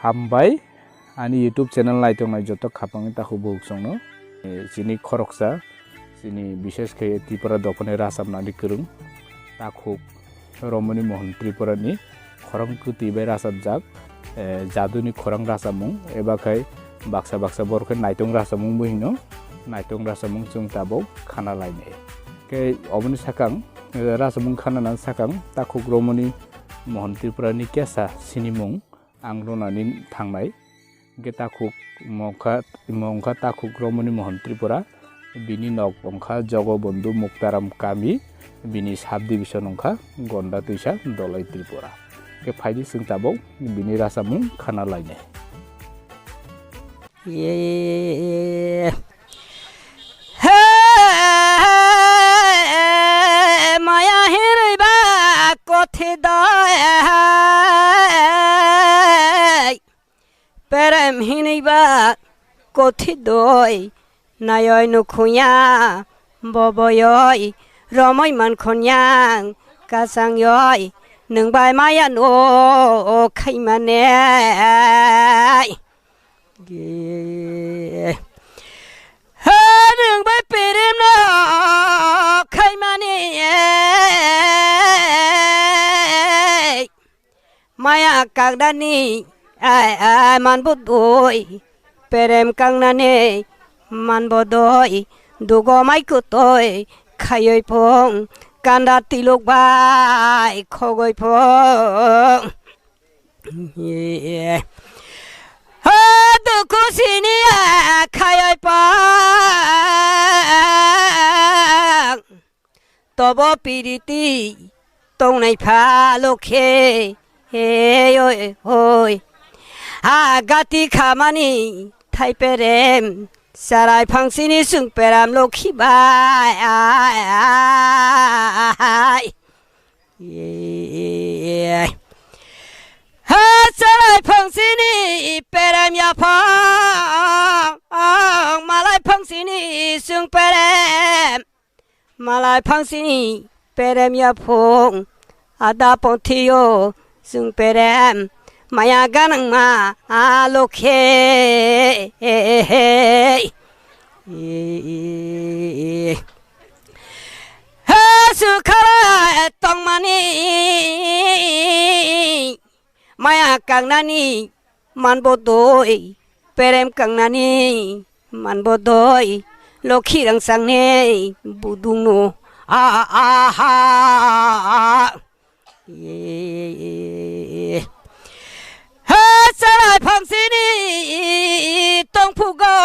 हामबाय आंनि YouTube channel नायथंनाय जत खापांनि ताखौ बुकसंनो जिनि खरकसा जिनि बिशेषकै त्रिपुरा दफने रासाबनानि गोरों ताखौ रमणी मोहन त्रिपुरानि खरं कुतिबाय रासाबजाक जादुनि खरं रासामुं एबाखाय बाक्सा बाक्सा बरखे नायथं रासामुं बहिनो नायथं रासामुं जों ताबौ खाना लायने के अबनि साकां रासामुं खाना साकां ताखौ रमणी मोहन त्रिपुरानि केसा सिनिमुं आं रनानि थांनाय गेताखौ मखा ताखौ रमणी मोहन त्रिपुरा बिनि नक अंखा जगबंधु मुक्ताराम कामी बिनि साब डिविजन अंखा गंडा तैसा दलाई त्रिपुरा के फाइदि सिंताबौ बिनि रासामुं खाना लायने माया हेरैबा कथे Perem hiniba koti doi nayoy nukunya boboyoy romoy man konyang kasang yoy nung bay maya no kaimane nung bay perem no kaimane maya kagdani ai man bodoi perem kangnane man bodoi dugo mai kutoi khayoi phong kanda tilok bai khogoi phong ha duku sini khayoi phong tobo piriti tong nai pha lokhe hey oi oi Agati kamani thai perem sarai phangsini sung peram lokhi bai ha sarai phangsini peram ya phang malai phangsini sung perem malai phangsini perem ya phong ada ponthio sung perem Maya ganang ma alokhe ha sukara tong mani maya kangnani man bodoi perem kangnani man bodoi lokhi rang sang ne budung no ha sarai phangsini tong phugo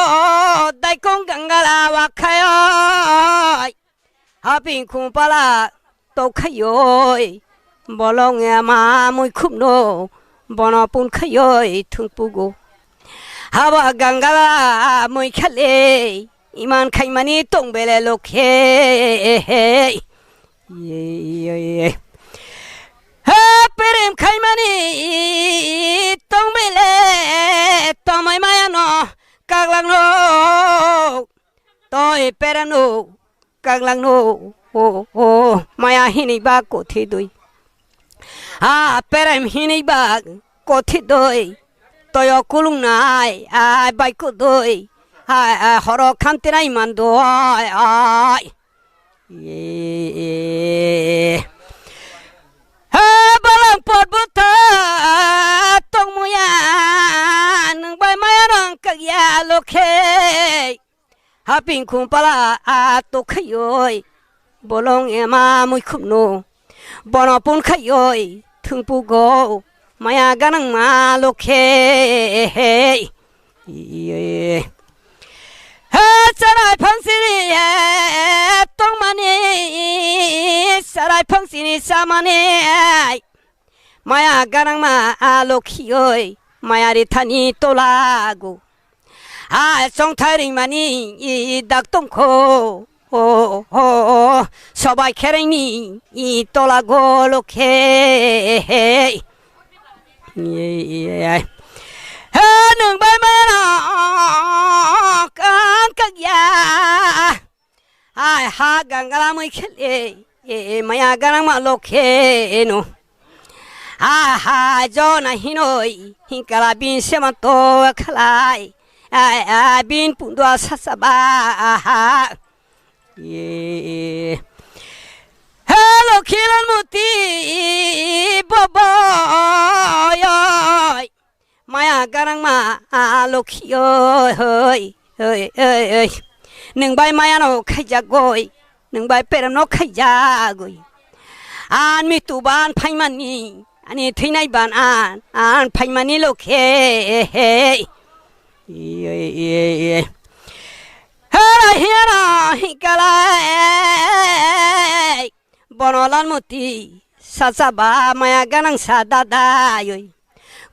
dai kong gangala wakhayoy habing khumpala to khayoy bolong ma mui khumno bono pun khayoy thung pugo haba gangala mui khale iman khaimani tong bele lokhe ha perem khaimani tong bele tomai maya no kaglang no toy perano kaglang no o maya hini ba ko thi doi ha perem hini ba ko thi doi toyo kulung nai ai bai ko doi ha horo khantinai man doi ai balang pot buta tong muya nung bay maya rang kagya lokhe haping kumpala to khayoy bolong ema mui khumno bono pun khayoy thung pu go maya ganang ma lokhe sarai phangsini tong mani sarai phangsini samane maya garang ma alokhi oi maya ri thani tolago song thari mani dak tong kho ho sobai khereni tolago lokhe nung bay mana kang kagya ai ha gangala mai khele maya garang ma lokhe no ha jo na hinoi hinkala bin seman to khalai bin pundwa sasaba ye hello khilan muti bobo yoy maya garang ma lokhi ơi ơi ơi nâng bài maya nó khai ra goi nâng bài per nó khai ra goi an mi tu ban phai mani ani thui nai ban an phai mani lokhe ye ha hera hikala bonolan muti sasaba maya ganang sadada yoi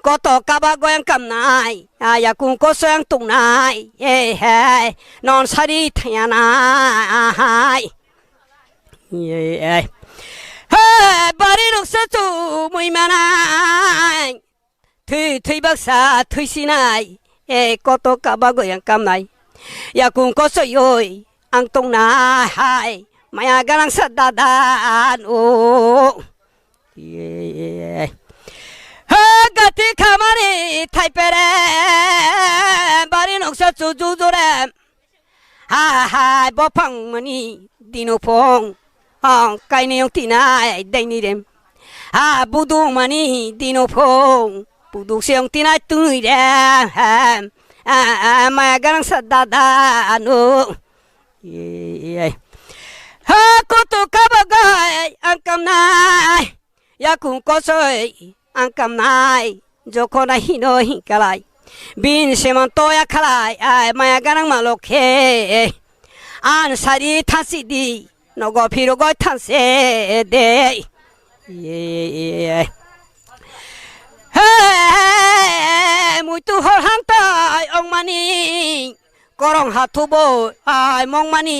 koto kaba goyang kam nai ya kung ko soyang tung nai he non sari thayana hai ye he bari ruk sa tu mui manai thui bak sa thui sinai koto kaba goyang kam nai ya kung ko soy ang tung nai hai maya ganang sadadan o ye gati kamari taipere bari noksa jujure ha bopang mani dinopong kai ne yung tinay dai ni dem budu mani dinopong budu siyang tinay tungi dem maya garang sadada ano koto kabagay ang kamnay yakung kosoy ang kamnay joko na hino hinkalay bin seman toya kalay maya garang malokhe an sari tasidi nogo pirogo tanse de ye mutu hol hantay ong mani korong hatubo mong mani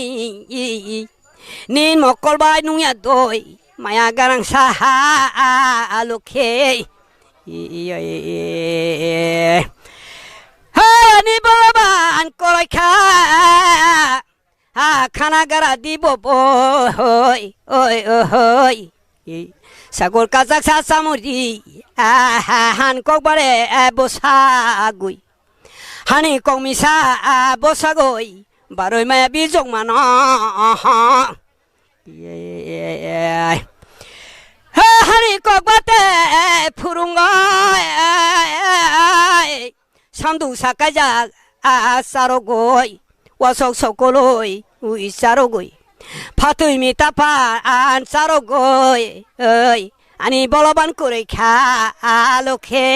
nin mokol bay nungya doy maya garang saha alokhe ni balaban kolay ka khana gara di bobo oi sagol kazak sa samuri han kok bare bosagui hani kok misa bosagoi baroy maya bijong mano hari kok bate purunga samdu sakaja sarogoi wasok sokoloi ui sarogoi patui mitapa an sarogoi oi ani boloban kure kha alokhe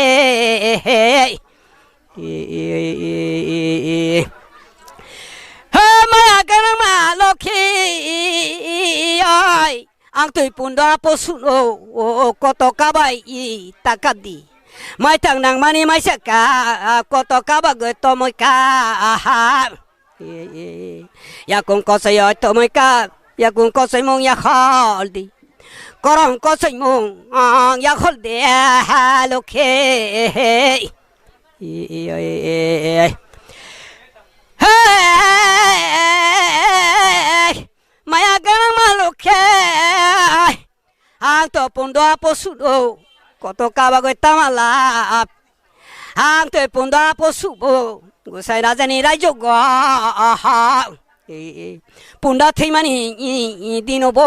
maya ganang ma lokhe oi ang tui punda posuno koto kabai takadi mai tang nang mani mai saka koto kabag to moi ka ya kung ko sayo to moi ka ya kung ko say mong ya khaldi korong ko say mong ya khaldi lokhe maya ganang malokhe ang to pundo posuno koto kabagoy tamala ang to pundo posubo gusay rajani rajogo punda thimani dinobo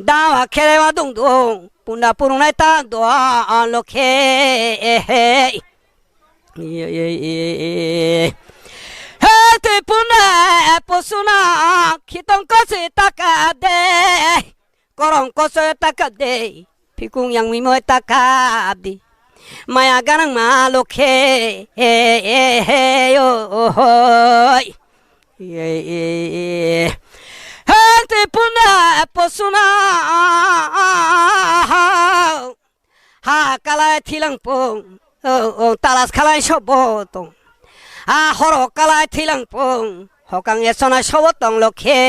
dawa kerewa dongdong punda purunay ta do lokhe te puna posuna kitong kosi takade korong kosi takade pikung yang mimo takabdi maya ganang malokhe yo te puna posuna kalay thilang pong talas kalay shobotong horo kalay thilang pong hokang esona shobotong lokhe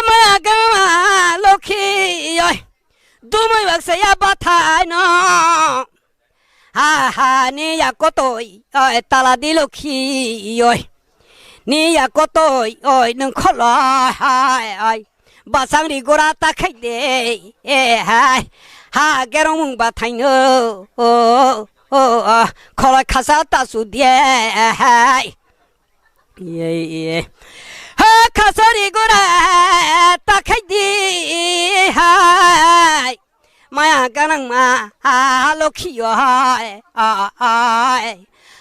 maya gama lokhe dumay wagsaya batay no ni yakotoy taladi lokhi ni yakotoy nung kholay basangri gora takai de hai ha gerong mung ba thaino khola khasa ta su de hai ye ha khasari gora takai de hai maya ganang ma ha lokhi yo hai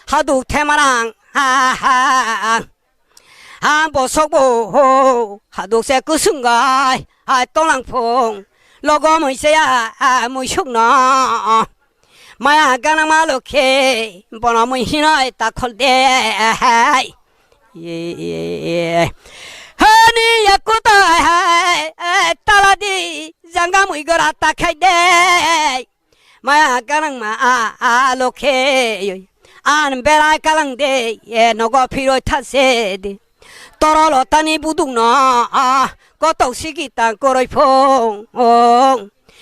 ha du themarang ha ang bosok bo hadok se kusungai ai tolang phong logo moi se moi shuk na maya gana malo ke bona moi hinai ta khol de hai ye hani yakuta hai taladi janga moi gora ta khai de maya gana ma lo ke an bera kalang de ye nogo phiro thase de torolo tani budung no koto sikita koroi phong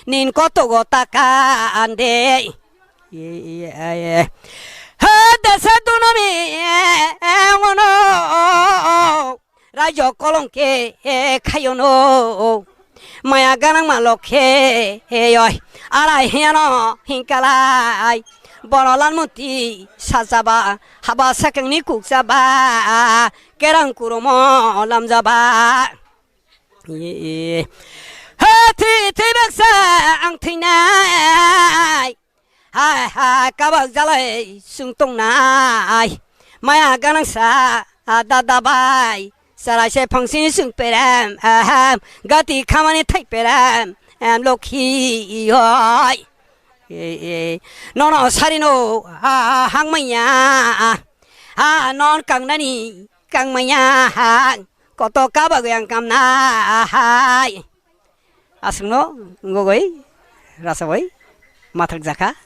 nin koto gota ande ye ha desa dunami ngono rajo kolong ke khayono maya ganang malokhe yoy arai hiano hinkalai bonolan muti sasaba haba sakang ni kuksaba kerang kuromo lamjaba ye hati tibaksa ang tinai ha kabak jalai sungtong nai maya ganang sa dadabai sarase phangsin sung peram gati khamani thai peram lokhi hoy no sarino hangmaya non kang nani kang maya koto kabag yang kamna hai asno ngogoi rasawai mathak jaka